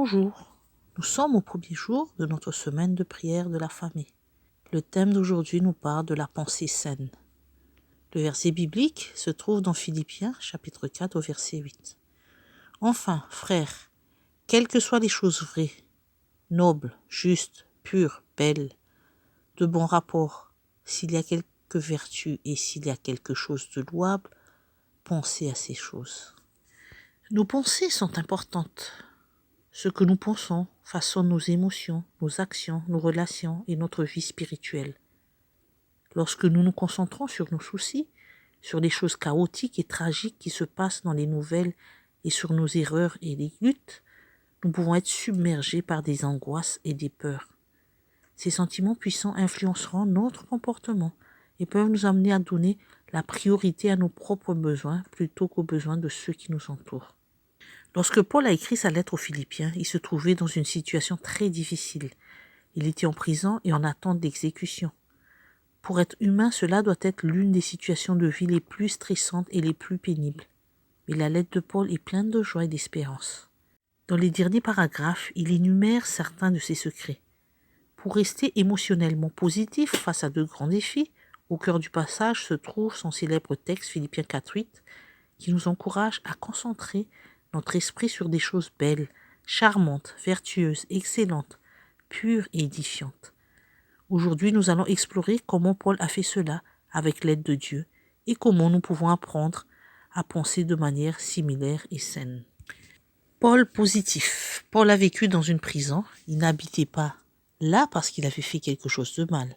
Bonjour, nous sommes au premier jour de notre semaine de prière de la famille. Le thème d'aujourd'hui nous parle de la pensée saine. Le verset biblique se trouve dans Philippiens chapitre 4 au verset 8. Enfin, frères, quelles que soient les choses vraies, nobles, justes, pures, belles, de bon rapport, s'il y a quelque vertu et s'il y a quelque chose de louable, pensez à ces choses. Nos pensées sont importantes. Ce que nous pensons façonne nos émotions, nos actions, nos relations et notre vie spirituelle. Lorsque nous nous concentrons sur nos soucis, sur les choses chaotiques et tragiques qui se passent dans les nouvelles et sur nos erreurs et les luttes, nous pouvons être submergés par des angoisses et des peurs. Ces sentiments puissants influenceront notre comportement et peuvent nous amener à donner la priorité à nos propres besoins plutôt qu'aux besoins de ceux qui nous entourent. Lorsque Paul a écrit sa lettre aux Philippiens, il se trouvait dans une situation très difficile. Il était en prison et en attente d'exécution. Pour être humain, cela doit être l'une des situations de vie les plus stressantes et les plus pénibles. Mais la lettre de Paul est pleine de joie et d'espérance. Dans les derniers paragraphes, il énumère certains de ses secrets. Pour rester émotionnellement positif face à de grands défis, au cœur du passage se trouve son célèbre texte Philippiens 4.8 qui nous encourage à concentrer notre esprit sur des choses belles, charmantes, vertueuses, excellentes, pures et édifiantes. Aujourd'hui, nous allons explorer comment Paul a fait cela avec l'aide de Dieu et comment nous pouvons apprendre à penser de manière similaire et saine. Paul positif. Paul a vécu dans une prison. Il n'habitait pas là parce qu'il avait fait quelque chose de mal.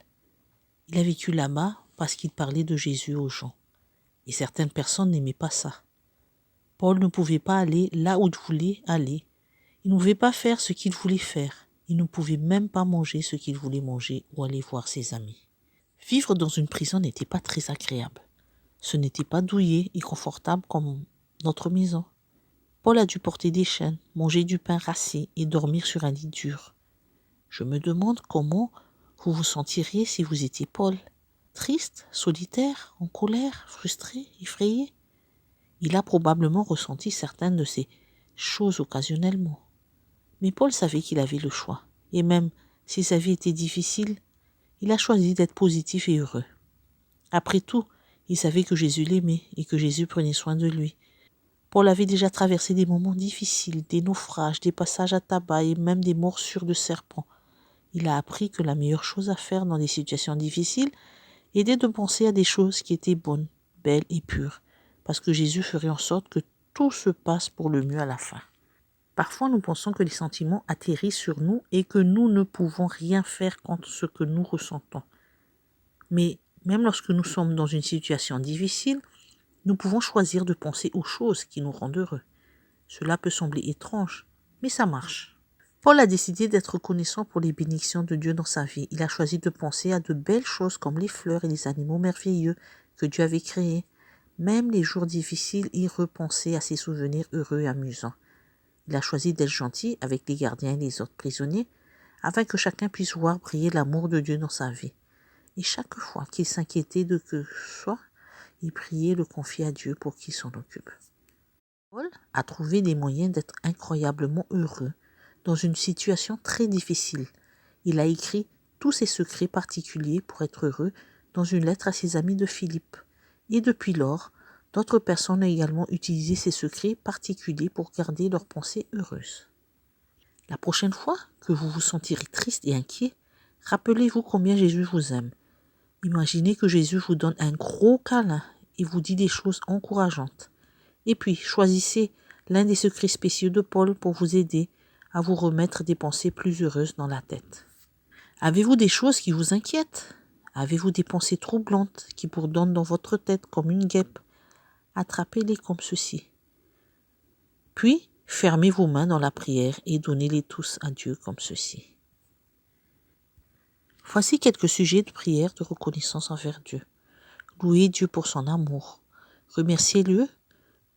Il a vécu là-bas parce qu'il parlait de Jésus aux gens. Et certaines personnes n'aimaient pas ça. Paul ne pouvait pas aller là où il voulait aller. Il ne pouvait pas faire ce qu'il voulait faire. Il ne pouvait même pas manger ce qu'il voulait manger ou aller voir ses amis. Vivre dans une prison n'était pas très agréable. Ce n'était pas douillet et confortable comme notre maison. Paul a dû porter des chaînes, manger du pain râcé et dormir sur un lit dur. Je me demande comment vous vous sentiriez si vous étiez Paul. Triste, solitaire, en colère, frustré, effrayé. Il a probablement ressenti certaines de ces choses occasionnellement. Mais Paul savait qu'il avait le choix. Et même si sa vie était difficile, il a choisi d'être positif et heureux. Après tout, il savait que Jésus l'aimait et que Jésus prenait soin de lui. Paul avait déjà traversé des moments difficiles, des naufrages, des passages à tabac et même des morsures de serpents. Il a appris que la meilleure chose à faire dans des situations difficiles était de penser à des choses qui étaient bonnes, belles et pures, parce que Jésus ferait en sorte que tout se passe pour le mieux à la fin. Parfois, nous pensons que les sentiments atterrissent sur nous et que nous ne pouvons rien faire contre ce que nous ressentons. Mais même lorsque nous sommes dans une situation difficile, nous pouvons choisir de penser aux choses qui nous rendent heureux. Cela peut sembler étrange, mais ça marche. Paul a décidé d'être reconnaissant pour les bénédictions de Dieu dans sa vie. Il a choisi de penser à de belles choses comme les fleurs et les animaux merveilleux que Dieu avait créés. Même les jours difficiles, il repensait à ses souvenirs heureux et amusants. Il a choisi d'être gentil avec les gardiens et les autres prisonniers afin que chacun puisse voir briller l'amour de Dieu dans sa vie. Et chaque fois qu'il s'inquiétait de que ce soit, il priait et le confiait à Dieu pour qu'il s'en occupe. Paul a trouvé des moyens d'être incroyablement heureux dans une situation très difficile. Il a écrit tous ses secrets particuliers pour être heureux dans une lettre à ses amis de Philippe. Et depuis lors, d'autres personnes ont également utilisé ces secrets particuliers pour garder leurs pensées heureuses. La prochaine fois que vous vous sentirez triste et inquiet, rappelez-vous combien Jésus vous aime. Imaginez que Jésus vous donne un gros câlin et vous dit des choses encourageantes. Et puis, choisissez l'un des secrets spéciaux de Paul pour vous aider à vous remettre des pensées plus heureuses dans la tête. Avez-vous des choses qui vous inquiètent? Avez-vous des pensées troublantes qui bourdonnent dans votre tête comme une guêpe? Attrapez-les comme ceci. Puis, fermez vos mains dans la prière et donnez-les tous à Dieu comme ceci. Voici quelques sujets de prière de reconnaissance envers Dieu. Louez Dieu pour son amour. Remerciez-le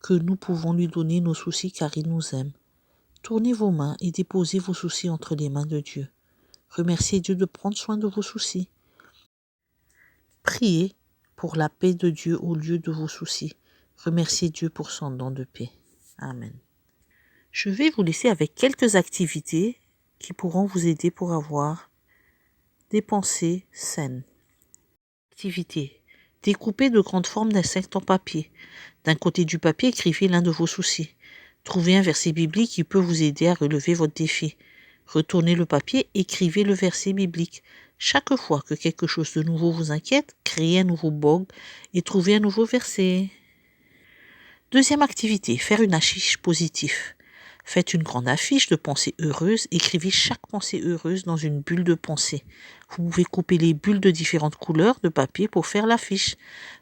que nous pouvons lui donner nos soucis car il nous aime. Tournez vos mains et déposez vos soucis entre les mains de Dieu. Remerciez Dieu de prendre soin de vos soucis. Priez pour la paix de Dieu au lieu de vos soucis. Remerciez Dieu pour son don de paix. Amen. Je vais vous laisser avec quelques activités qui pourront vous aider pour avoir des pensées saines. Activité. Découpez de grandes formes d'insectes en papier. D'un côté du papier, écrivez l'un de vos soucis. Trouvez un verset biblique qui peut vous aider à relever votre défi. Retournez le papier, écrivez le verset biblique. Chaque fois que quelque chose de nouveau vous inquiète, créez un nouveau bug et trouvez un nouveau verset. Deuxième activité, faire une affiche positive. Faites une grande affiche de pensées heureuses, écrivez chaque pensée heureuse dans une bulle de pensée. Vous pouvez couper les bulles de différentes couleurs de papier pour faire l'affiche.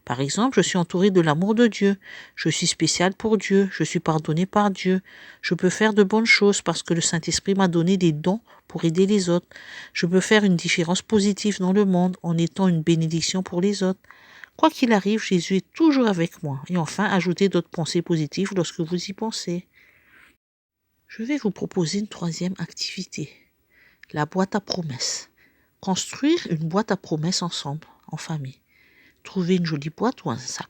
Par exemple, je suis entouré de l'amour de Dieu, je suis spécial pour Dieu, je suis pardonné par Dieu, je peux faire de bonnes choses parce que le Saint-Esprit m'a donné des dons pour aider les autres. Je peux faire une différence positive dans le monde en étant une bénédiction pour les autres. Quoi qu'il arrive, Jésus est toujours avec moi. Et enfin, ajoutez d'autres pensées positives lorsque vous y pensez. Je vais vous proposer une troisième activité, la boîte à promesses. Construire une boîte à promesses ensemble, en famille. Trouvez une jolie boîte ou un sac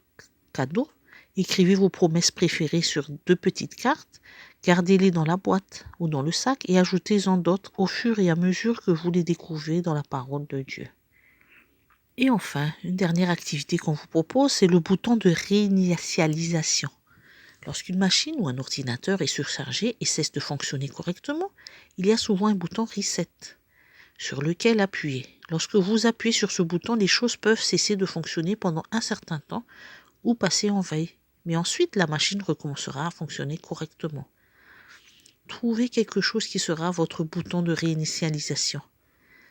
cadeau. Écrivez vos promesses préférées sur 2 petites cartes. Gardez-les dans la boîte ou dans le sac et ajoutez-en d'autres au fur et à mesure que vous les découvrez dans la parole de Dieu. Et enfin, une dernière activité qu'on vous propose, c'est le bouton de réinitialisation. Lorsqu'une machine ou un ordinateur est surchargé et cesse de fonctionner correctement, il y a souvent un bouton Reset sur lequel appuyer. Lorsque vous appuyez sur ce bouton, les choses peuvent cesser de fonctionner pendant un certain temps ou passer en veille. Mais ensuite, la machine recommencera à fonctionner correctement. Trouvez quelque chose qui sera votre bouton de réinitialisation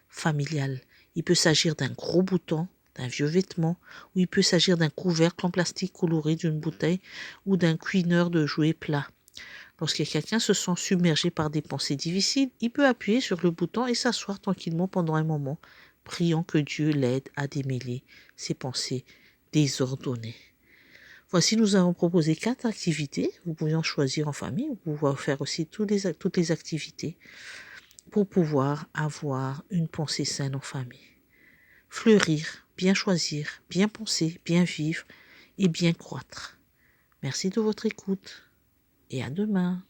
familial. Il peut s'agir d'un gros bouton, d'un vieux vêtement, ou il peut s'agir d'un couvercle en plastique coloré d'une bouteille ou d'un cuineur de jouets plats. Lorsque quelqu'un se sent submergé par des pensées difficiles, il peut appuyer sur le bouton et s'asseoir tranquillement pendant un moment, priant que Dieu l'aide à démêler ses pensées désordonnées. Voici, nous avons proposé 4 activités. Vous pouvez en choisir en famille, vous pouvez faire aussi toutes les activités pour pouvoir avoir une pensée saine en famille. Fleurir, bien choisir, bien penser, bien vivre et bien croître. Merci de votre écoute et à demain.